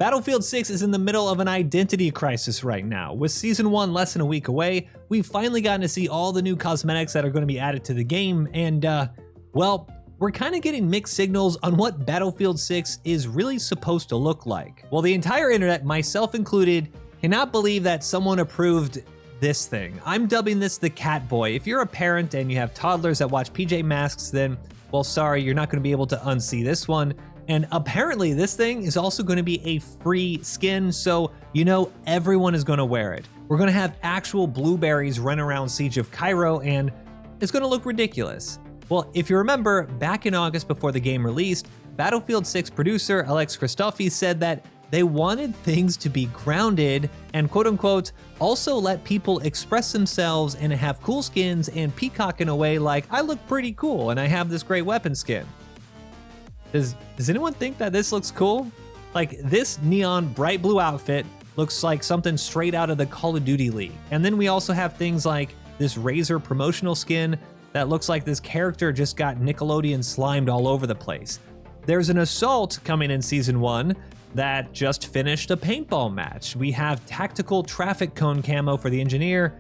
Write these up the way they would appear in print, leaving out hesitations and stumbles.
Battlefield 6 is in the middle of an identity crisis right now. With Season 1 less than a week away, we've finally gotten to see all the new cosmetics that are going to be added to the game, and well, we're kind of getting mixed signals on what Battlefield 6 is really supposed to look like. Well, the entire internet, myself included, cannot believe that someone approved this thing. I'm dubbing this the Cat Boy. If you're a parent and you have toddlers that watch PJ Masks, then, well, sorry, you're not going to be able to unsee this one. And apparently this thing is also going to be a free skin, so you know everyone is going to wear it. We're going to have actual blueberries run around Siege of Cairo, and it's going to look ridiculous. Well, if you remember, back in August before the game released, Battlefield 6 producer Alex Christofi said that they wanted things to be grounded and quote-unquote also let people express themselves and have cool skins and peacock in a way like, I look pretty cool and I have this great weapon skin. Does anyone think that this looks cool? Like, this neon bright blue outfit looks like something straight out of the Call of Duty League. And then we also have things like this Razer promotional skin that looks like this character just got Nickelodeon slimed all over the place. There's an Assault coming in Season 1 that just finished a paintball match. We have tactical traffic cone camo for the engineer,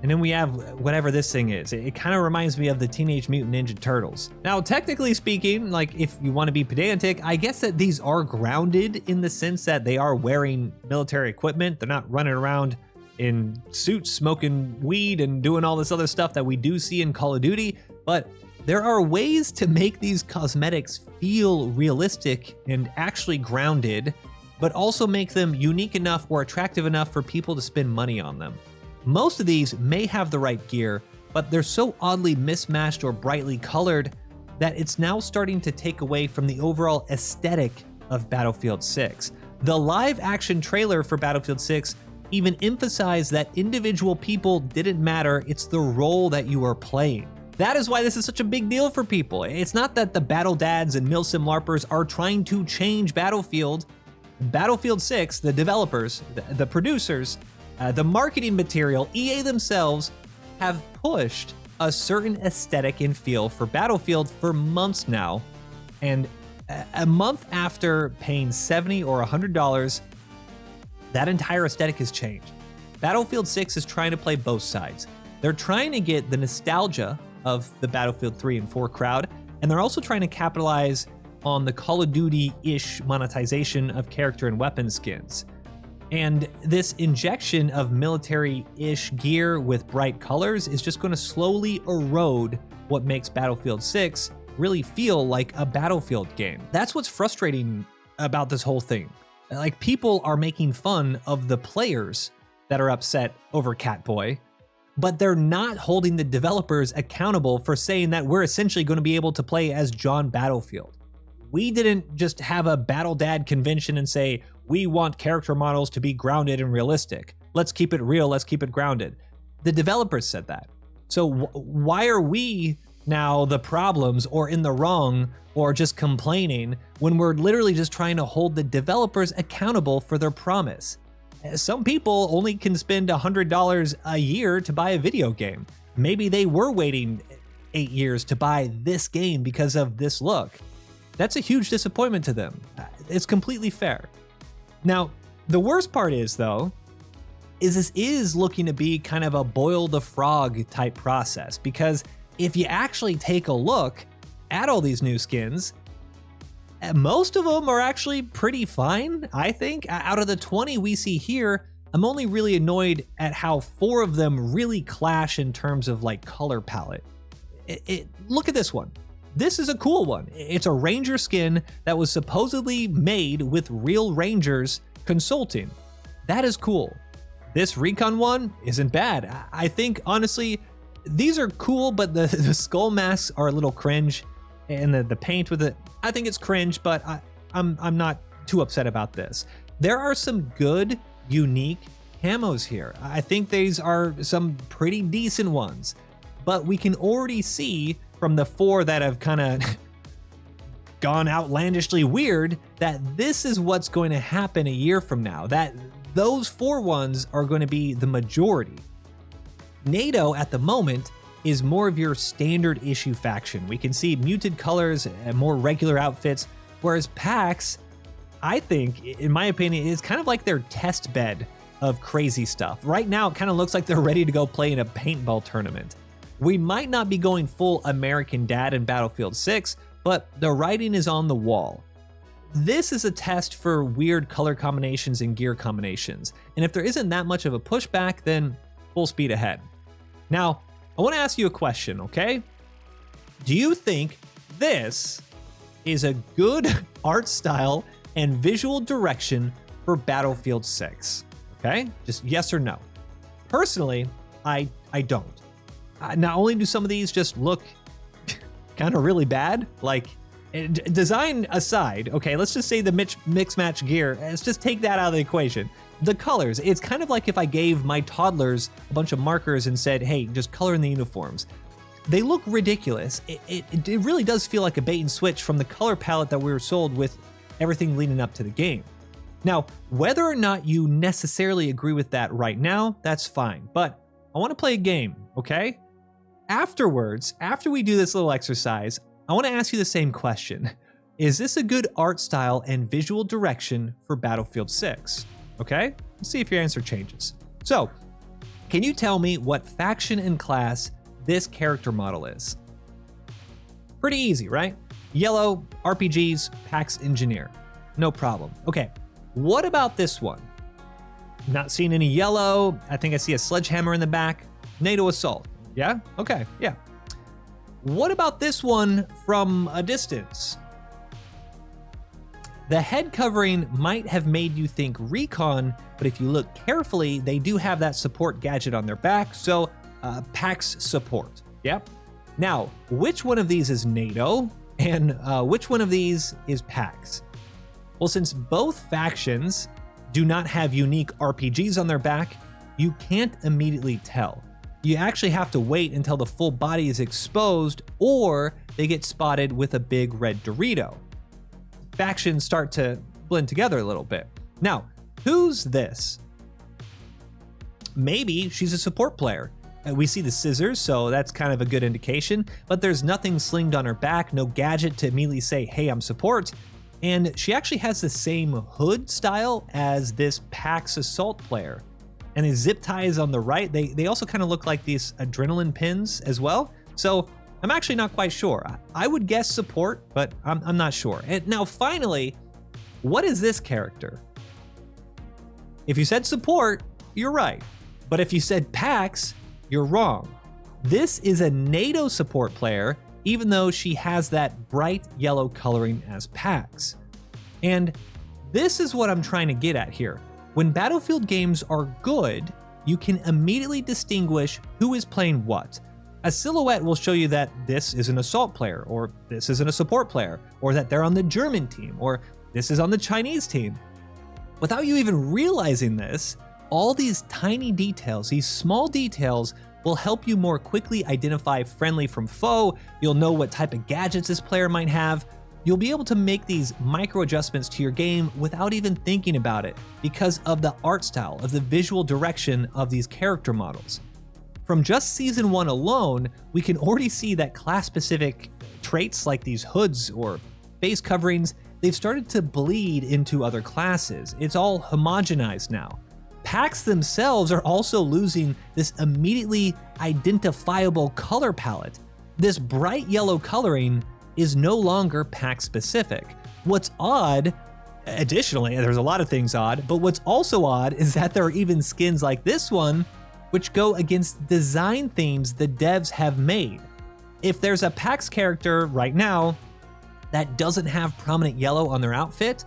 and then we have whatever this thing is. It kind of reminds me of the Teenage Mutant Ninja Turtles. Now, technically speaking, like if you want to be pedantic, I guess that these are grounded in the sense that they are wearing military equipment. They're not running around in suits, smoking weed and doing all this other stuff that we do see in Call of Duty, but there are ways to make these cosmetics feel realistic and actually grounded, but also make them unique enough or attractive enough for people to spend money on them. Most of these may have the right gear, but they're so oddly mismatched or brightly colored that it's now starting to take away from the overall aesthetic of Battlefield 6. The live action trailer for Battlefield 6 even emphasized that individual people didn't matter, it's the role that you are playing. That is why this is such a big deal for people. It's not that the Battle Dads and Milsim LARPers are trying to change Battlefield. Battlefield 6, the developers, the producers, the marketing material, EA themselves have pushed a certain aesthetic and feel for Battlefield for months now. And a month after paying $70 or $100, that entire aesthetic has changed. Battlefield 6 is trying to play both sides. They're trying to get the nostalgia of the Battlefield 3 and 4 crowd, and they're also trying to capitalize on the Call of Duty-ish monetization of character and weapon skins. And this injection of military-ish gear with bright colors is just going to slowly erode what makes Battlefield 6 really feel like a Battlefield game. That's what's frustrating about this whole thing. Like, people are making fun of the players that are upset over Catboy, but they're not holding the developers accountable for saying that we're essentially going to be able to play as John Battlefield. We didn't just have a Battle Dad convention and say, we want character models to be grounded and realistic. Let's keep it real, let's keep it grounded. The developers said that. So why are we now the problems or in the wrong or just complaining when we're literally just trying to hold the developers accountable for their promise? Some people only can spend $100 a year to buy a video game. Maybe they were waiting 8 years to buy this game because of this look. That's a huge disappointment to them. It's completely fair. Now, the worst part is, though, this is looking to be kind of a boil the frog type process, because if you actually take a look at all these new skins, most of them are actually pretty fine, I think. Out of the 20 we see here, I'm only really annoyed at how 4 of them really clash in terms of like color palette. Look at this one. This is a cool one. It's a Ranger skin that was supposedly made with real Rangers consulting. That is cool. This Recon one isn't bad. I think, honestly, these are cool, but the skull masks are a little cringe. And the paint with it, I think it's cringe, but I'm not too upset about this. There are some good, unique camos here. I think these are some pretty decent ones, but we can already see from the 4 that have kind of gone outlandishly weird that this is what's going to happen a year from now, that those 4 ones are going to be the majority. NATO at the moment is more of your standard issue faction. We can see muted colors and more regular outfits, whereas PAX, I think, in my opinion, is kind of like their test bed of crazy stuff. Right now, it kind of looks like they're ready to go play in a paintball tournament. We might not be going full American Dad in Battlefield 6, but the writing is on the wall. This is a test for weird color combinations and gear combinations, and if there isn't that much of a pushback, then full speed ahead. Now, I want to ask you a question, okay? Do you think this is a good art style and visual direction for Battlefield 6? Okay, just yes or no. Personally, I don't. Not only do some of these just look kind of really bad, like design aside, okay, let's just say the mix match gear, let's just take that out of the equation. The colors, it's kind of like if I gave my toddlers a bunch of markers and said, hey, just color in the uniforms. They look ridiculous. It really does feel like a bait and switch from the color palette that we were sold with everything leading up to the game. Now, whether or not you necessarily agree with that right now, that's fine, but I want to play a game, okay? Afterwards, after we do this little exercise, I want to ask you the same question. Is this a good art style and visual direction for Battlefield 6? Okay, let's see if your answer changes. So, can you tell me what faction and class this character model is? Pretty easy, right? Yellow, RPGs, PAX Engineer. No problem. Okay, what about this one? Not seeing any yellow. I think I see a sledgehammer in the back. NATO Assault. Yeah? Okay, yeah. What about this one from a distance? The head covering might have made you think Recon, but if you look carefully, they do have that support gadget on their back, so PAX support. Yep. Now, which one of these is NATO, and which one of these is PAX? Well, since both factions do not have unique RPGs on their back, you can't immediately tell. You actually have to wait until the full body is exposed, or they get spotted with a big red Dorito. Factions start to blend together a little bit. Now, who's this? Maybe she's a support player. We see the scissors, so that's kind of a good indication, but there's nothing slinged on her back, no gadget to immediately say, hey, I'm support. And she actually has the same hood style as this PAX assault player. And the zip ties on the right, they also kind of look like these adrenaline pins as well. So I'm actually not quite sure. I would guess support, but I'm not sure. And now finally, what is this character? If you said support, you're right. But if you said PAX, you're wrong. This is a NATO support player, even though she has that bright yellow coloring as PAX. And this is what I'm trying to get at here. When Battlefield games are good, you can immediately distinguish who is playing what. A silhouette will show you that this is an assault player, or this isn't a support player, or that they're on the German team, or this is on the Chinese team. Without you even realizing this, all these tiny details, these small details, will help you more quickly identify friendly from foe. You'll know what type of gadgets this player might have. You'll be able to make these micro adjustments to your game without even thinking about it because of the art style, of the visual direction of these character models. From just Season 1 alone, we can already see that class-specific traits like these hoods or face coverings, they've started to bleed into other classes. It's all homogenized now. PAX themselves are also losing this immediately identifiable color palette. This bright yellow coloring is no longer PAX specific. What's odd, additionally, there's a lot of things odd, but what's also odd is that there are even skins like this one which go against design themes the devs have made. If there's a PAX character right now that doesn't have prominent yellow on their outfit,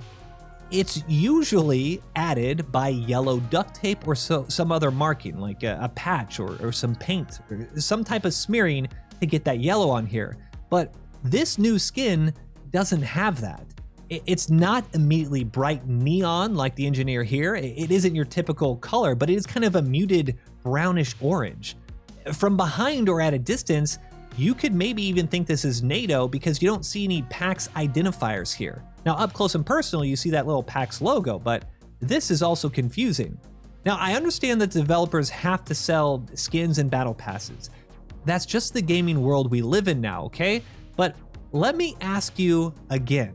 it's usually added by yellow duct tape or some other marking, like a patch or some paint, or some type of smearing to get that yellow on here. But this new skin doesn't have that. It's not immediately bright neon like the engineer here. It isn't your typical color, but it is kind of a muted brownish orange. From behind or at a distance, you could maybe even think this is NATO because you don't see any PAX identifiers here. Now, up close and personal, you see that little PAX logo, but this is also confusing. Now, I understand that developers have to sell skins and battle passes. That's just the gaming world we live in now, okay? But let me ask you again.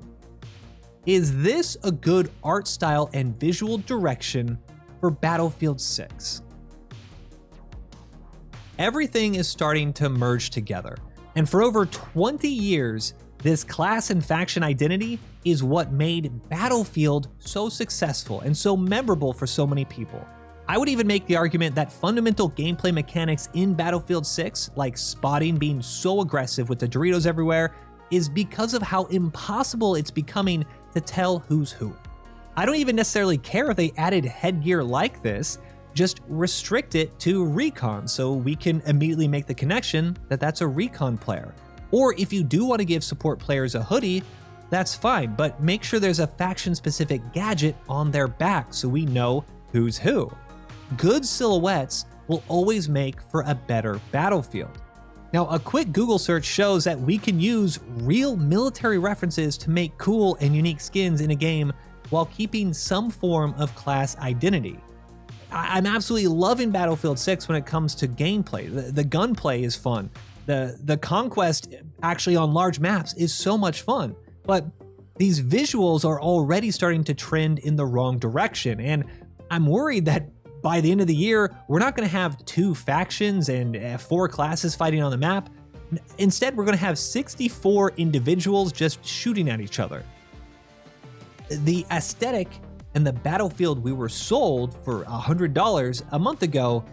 Is this a good art style and visual direction for Battlefield 6? Everything is starting to merge together, and for over 20 years, this class and faction identity is what made Battlefield so successful and so memorable for so many people. I would even make the argument that fundamental gameplay mechanics in Battlefield 6, like spotting being so aggressive with the Doritos everywhere, is because of how impossible it's becoming to tell who's who. I don't even necessarily care if they added headgear like this, just restrict it to recon so we can immediately make the connection that that's a recon player. Or if you do want to give support players a hoodie, that's fine, but make sure there's a faction-specific gadget on their back so we know who's who. Good silhouettes will always make for a better Battlefield. Now, a quick Google search shows that we can use real military references to make cool and unique skins in a game while keeping some form of class identity. I'm absolutely loving Battlefield 6 when it comes to gameplay. The gunplay is fun. The conquest actually on large maps is so much fun, but these visuals are already starting to trend in the wrong direction, and I'm worried that by the end of the year, we're not going to have 2 factions and 4 classes fighting on the map. Instead, we're going to have 64 individuals just shooting at each other. The aesthetic and the Battlefield we were sold for $100 a month ago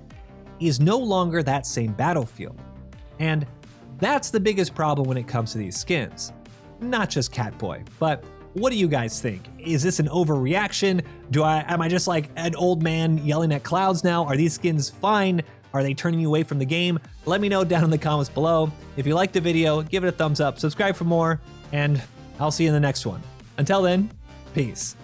is no longer that same Battlefield. And that's the biggest problem when it comes to these skins. Not just Catboy, but what do you guys think? Is this an overreaction? Am I just like an old man yelling at clouds now? Are these skins fine? Are they turning you away from the game? Let me know down in the comments below. If you liked the video, give it a thumbs up, subscribe for more, and I'll see you in the next one. Until then, peace.